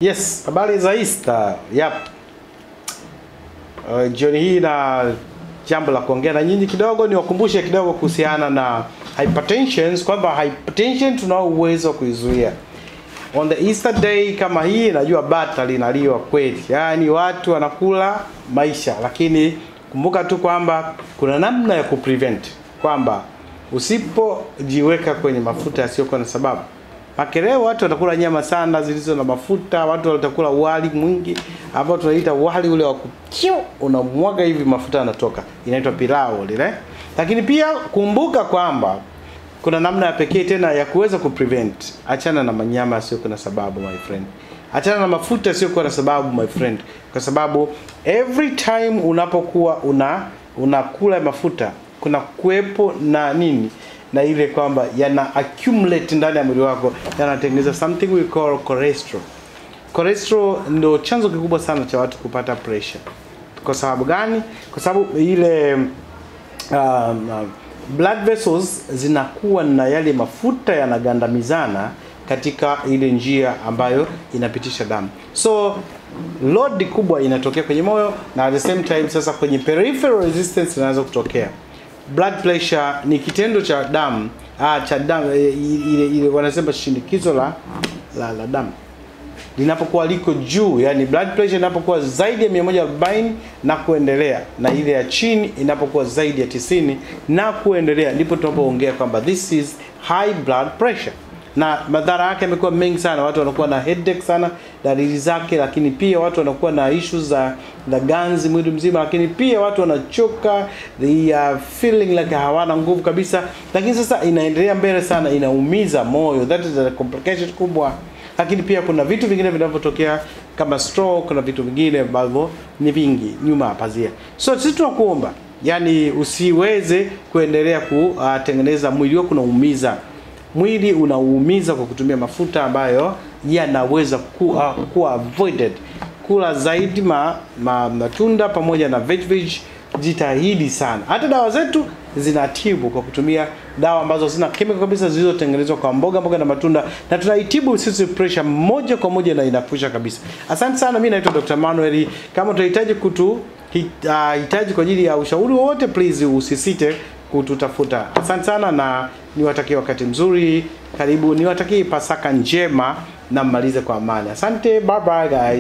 Yes, habari za Easter. Yep. Jioni hii na jambo la kuongea na nyinyi kidogo, niwakumbushe kidogo kuhusiana na hypertension, kwamba hypertension tunao uwezo kuizuia. On the Easter day kama hii najua bata linaliwa kweli. Yaani watu wanakula maisha, lakini kumbuka tu kwamba kuna namna ya kuprevent, kwamba usipojiweka kwenye mafuta yasiyokuwa na sababu. Leo watu watakula nyama sana zilizo na mafuta, watu watakula wali mwingi ambao tunaita wali ule wa kuchiu, unamwaga hivi mafuta yanatoka. Inaitwa pilau lile. Lakini pia kumbuka kwamba kuna namna ya pekee tena ya kuweza kuprevent. Achana na manyama yasiyokuwa na sababu, my friend. Achana na mafuta yasiyokuwa na sababu, my friend. Kwa sababu every time unapokuwa unakula mafuta, kuna kuwepo na nini? Na ile kwamba yana accumulate ndani ya mwili wako, yanatengeneza something we call cholesterol. Cholesterol ndio chanzo kikubwa sana cha watu kupata pressure. Kwa sababu gani? Kwa sababu ile blood vessels zinakuwa na yale mafuta yanagandamizana katika ile njia ambayo inapitisha damu. So load kubwa inatokea kwenye moyo, na at the same time sasa kwenye peripheral resistance inaanza kutokea. Blood pressure ni kitendo cha damu, ile wanasema shinikizo la damu linapokuwa liko juu, yani blood pressure inapokuwa zaidi ya 140 na kuendelea, na ile ya chini inapokuwa zaidi ya 90 na kuendelea, ndipo tunapoongea kwamba this is high blood pressure. Na madhara yake yamekuwa mengi sana. Watu wanakuwa na headache sana, dalili zake, lakini pia watu wanakuwa na issues za ganzi mwili mzima, lakini pia watu wanachoka, they are feeling like hawana nguvu kabisa. Lakini sasa inaendelea mbele sana, inaumiza moyo, that is a complication kubwa. Lakini pia kuna vitu vingine vinavyotokea kama stroke, kuna vitu vingine ambavyo ni vingi nyuma pazia. So sisi tunakuomba, yani usiweze kuendelea kutengeneza mwili wako unaumiza. Mwili unaumiza kwa kutumia mafuta ambayo yanaweza kuwa avoided. Kula zaidi matunda pamoja na veg, jitahidi sana. Hata dawa zetu zinatibu kwa kutumia dawa ambazo zina chemical kabisa, zilizotengenezwa kwa mboga na matunda, na tunaitibu sisi pressure moja kwa moja na inapusha kabisa. Asante sana, mimi naitwa Dr. Manuel. Kama utahitaji hitaji kwa ajili ya ushauri wowote, please usisite kututafuta. Asante sana na niwatakie wakati mzuri. Karibu, niwatakie Pasaka njema na mmalize kwa amani. Asante, bye bye guys.